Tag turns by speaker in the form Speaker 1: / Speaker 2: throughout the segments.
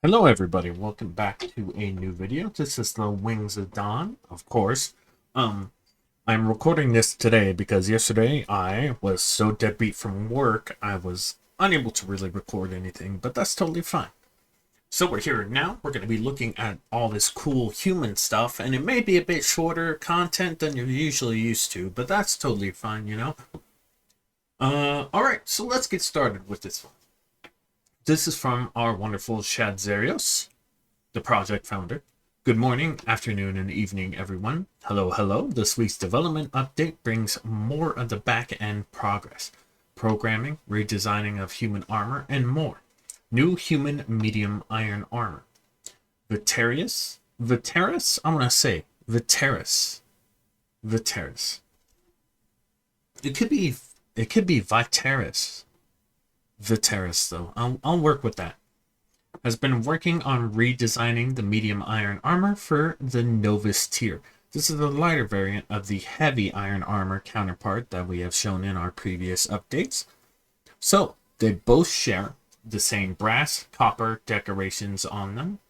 Speaker 1: Hello everybody, welcome back to a new video. This is the Wings of Dawn, of course. Um, I'm recording this today because yesterday I was so deadbeat from work, I was unable to really record anything, but that's totally fine. So we're here now, we're going to be looking at all this cool human stuff, and it may be a bit shorter content than you're usually used to, but that's totally fine. Alright, so let's get started with this one. This is from our wonderful Shad Zarios, the project founder. Good morning, afternoon, and evening, everyone. Hello, hello. This week's development update brings more of the back-end progress. Programming, redesigning of human armor, and more. New human medium iron armor. Viteris? I'm gonna say Viteris. Viteris. It could be Viteris. Viteris, though. I'll work with that. Has been working on redesigning the medium iron armor for the Novus tier. This is the lighter variant of the heavy iron armor counterpart that we have shown in our previous updates. So, they both share the same brass, copper decorations on them.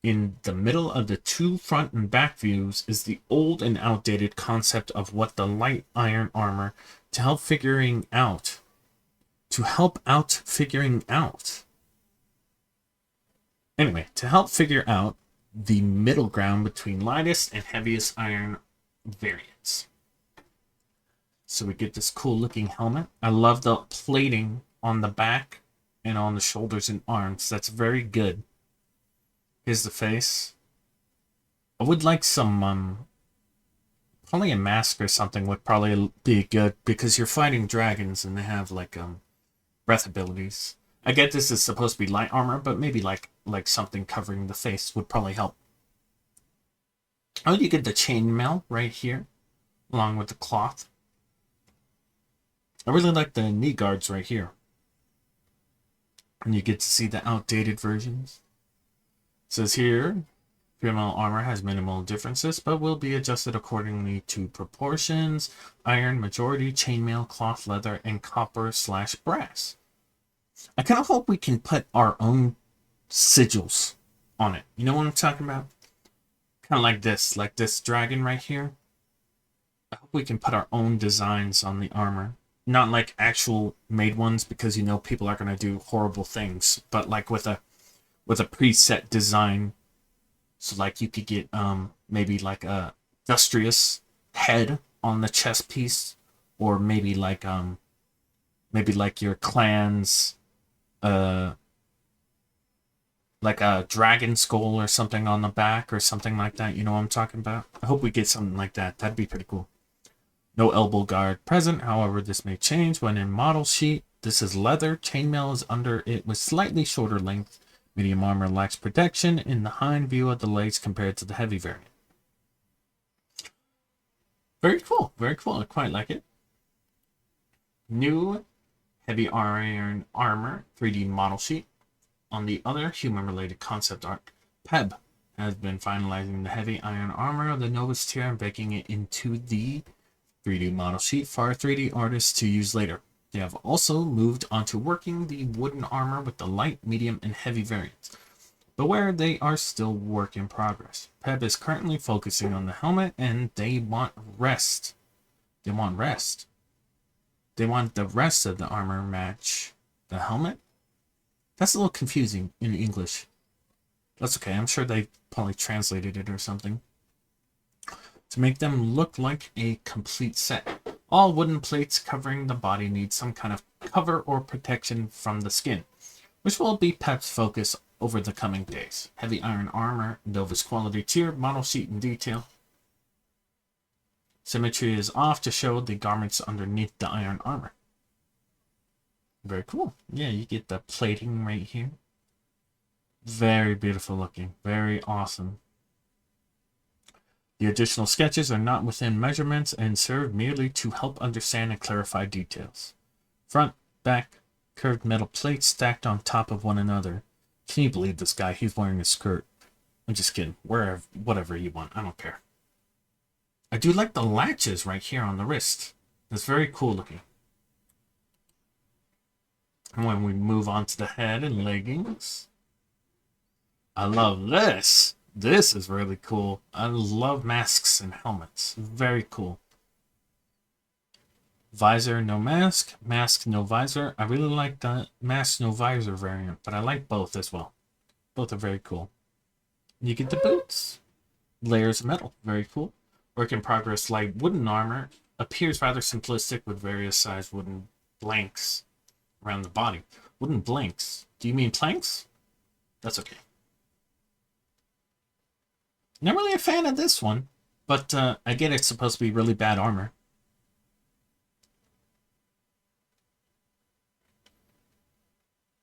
Speaker 1: In the middle of the two front and back views is the old and outdated concept of what the light iron armor to help figuring out. Anyway, to help figure out the middle ground between lightest and heaviest iron variants. So we get this cool looking helmet. I love the plating on the back and on the shoulders and arms. That's very good. Here's the face. I would like some, probably a mask or something would probably be good because you're fighting dragons and they have like breath abilities. I get this is supposed to be light armor, but maybe like something covering the face would probably help. Oh, you get the chainmail right here, along with the cloth. I really like the knee guards right here. And you get to see the outdated versions. It says here, female armor has minimal differences, but will be adjusted accordingly to proportions, iron, majority, chainmail, cloth, leather, and copper/brass. I kind of hope we can put our own sigils on it. You know what I'm talking about? Kind of like this dragon right here. I hope we can put our own designs on the armor. Not like actual made ones because you know people are going to do horrible things, but like with a preset design. So like you could get maybe like a industrious head on the chest piece, or maybe like your clan's like a dragon skull or something on the back or something like that. You know what I'm talking about? I hope we get something like that. That'd be pretty cool. No elbow guard present. However, this may change when in model sheet. This is leather. Chainmail is under it with slightly shorter length. Medium armor lacks protection in the hind view of the legs compared to the heavy variant. Very cool. Very cool. I quite like it. New heavy iron armor 3D model sheet. On the other human-related concept art, PEB has been finalizing the heavy iron armor of the Novus tier and baking it into the 3D model sheet for our 3D artists to use later. They have also moved on to working the wooden armor with the light, medium, and heavy variants. Beware, they are still work in progress. PEB is currently focusing on the helmet and they want rest. They want rest. They want the rest of the armor match the helmet. That's a little confusing in English. That's okay. I'm sure they probably translated it or something. To make them look like a complete set. All wooden plates covering the body need some kind of cover or protection from the skin, which will be PEB's focus over the coming days. Heavy iron armor, Novus quality tier, model sheet in detail. Symmetry is off to show the garments underneath the iron armor. Very cool. Yeah, you get the plating right here. Very beautiful looking. Very awesome. The additional sketches are not within measurements and serve merely to help understand and clarify details. Front, back, curved metal plates stacked on top of one another. Can you believe this guy? He's wearing a skirt. I'm just kidding. Wear whatever you want. I don't care. I do like the latches right here on the wrist. That's very cool looking. And when we move on to the head and leggings, I love this. This is really cool. I love masks and helmets. Very cool. Visor, no mask. Mask, no visor. I really like the mask, no visor variant, but I like both as well. Both are very cool. You get the boots. Layers of metal. Very cool. Work in progress light wooden armor. Appears rather simplistic with various sized wooden blanks around the body. Wooden blanks. Do you mean planks? That's okay. Not really a fan of this one, but I get it's supposed to be really bad armor.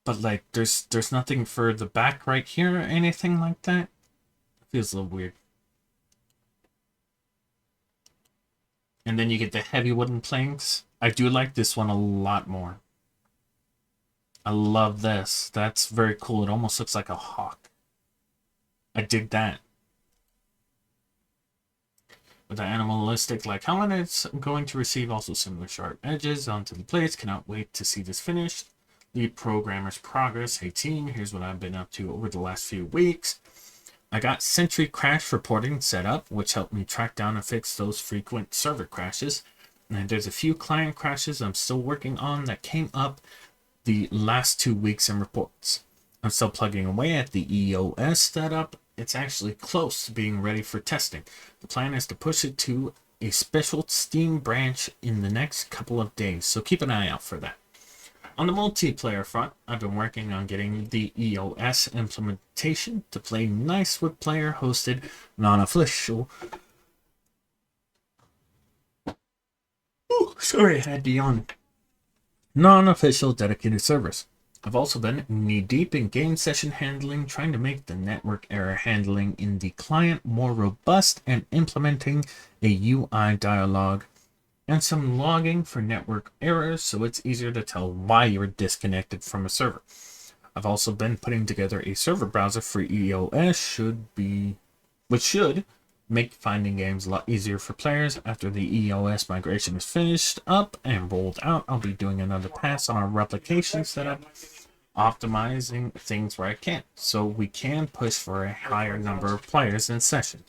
Speaker 1: But like, there's nothing for the back right here or anything like that. It feels a little weird. And then you get the heavy wooden planks. I do like this one a lot more. I love this. That's very cool. It almost looks like a hawk. I dig that. With the animalistic like helmet, it's going to receive also similar sharp edges onto the plates. Cannot wait to see this finished. Lead programmer's progress. Hey team, here's what I've been up to over the last few weeks. I got Sentry crash reporting set up, which helped me track down and fix those frequent server crashes. And there's a few client crashes I'm still working on that came up the last 2 weeks in reports. I'm still plugging away at the EOS setup. It's actually close to being ready for testing. The plan is to push it to a special Steam branch in the next couple of days, so keep an eye out for that. On the multiplayer front, I've been working on getting the EOS implementation to play nice with player-hosted, non-official. Sorry, I had to yawn. Non-official dedicated servers. I've also been knee-deep in game session handling, trying to make the network error handling in the client more robust and implementing a UI dialog and some logging for network errors so it's easier to tell why you're disconnected from a server. I've also been putting together a server browser for EOS which should make finding games a lot easier for players. After the EOS migration is finished up and rolled out, I'll be doing another pass on our replication setup, optimizing things where I can, so we can push for a higher number of players in session.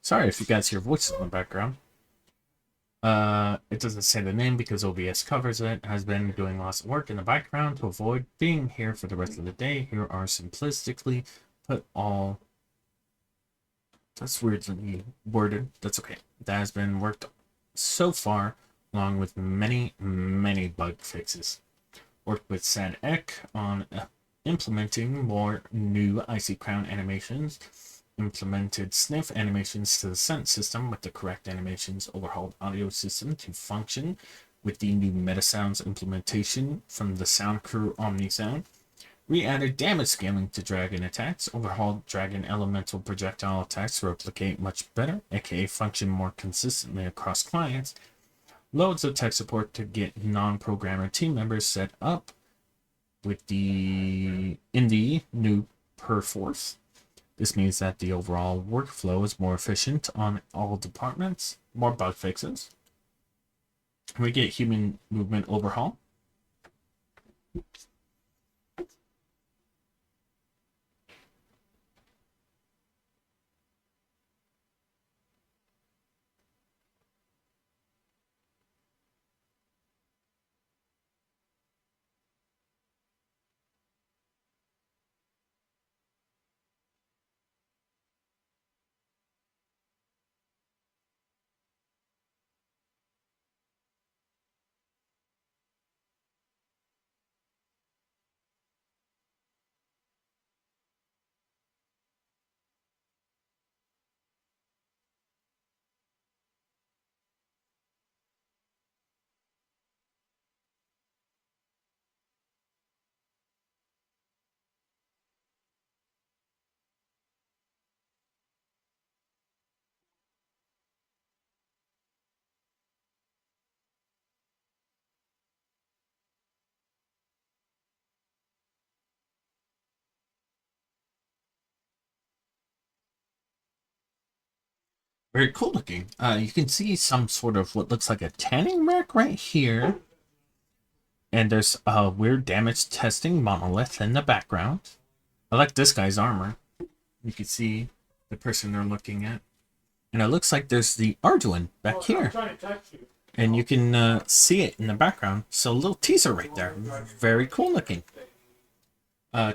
Speaker 1: Sorry if you guys hear voices in the background. It doesn't say the name because OBS covers it. Has been doing lots of work in the background to avoid being here for the rest of the day. Here are simplistically put all. That's weirdly worded. That's okay. That has been worked so far, along with many, many bug fixes. Worked with SADEC on implementing more new Icy Crown animations, implemented sniff animations to the scent system with the correct animations, overhauled audio system to function with the new Metasounds implementation from the Sound Crew OmniSound, re-added damage scaling to dragon attacks, overhauled dragon elemental projectile attacks to replicate much better, aka function more consistently across clients, loads of tech support to get non-programmer team members set up with the new Perforce. This means that the overall workflow is more efficient on all departments, more bug fixes. We get human movement overhaul. Very cool looking. You can see some sort of what looks like a tanning mark right here. And there's a weird damage testing monolith in the background. I like this guy's armor. You can see the person they're looking at. And it looks like there's the Arduin back here. And you can see it in the background. So a little teaser right there. Very cool looking.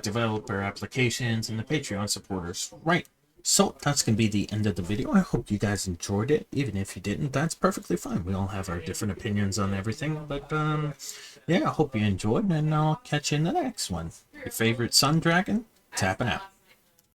Speaker 1: Developer applications and the Patreon supporters. Right. So that's going to be the end of the video. I hope you guys enjoyed it. Even if you didn't, that's perfectly fine. We all have our different opinions on everything. But yeah, I hope you enjoyed, and I'll catch you in the next one. Your favorite Sun Dragon, tapping out.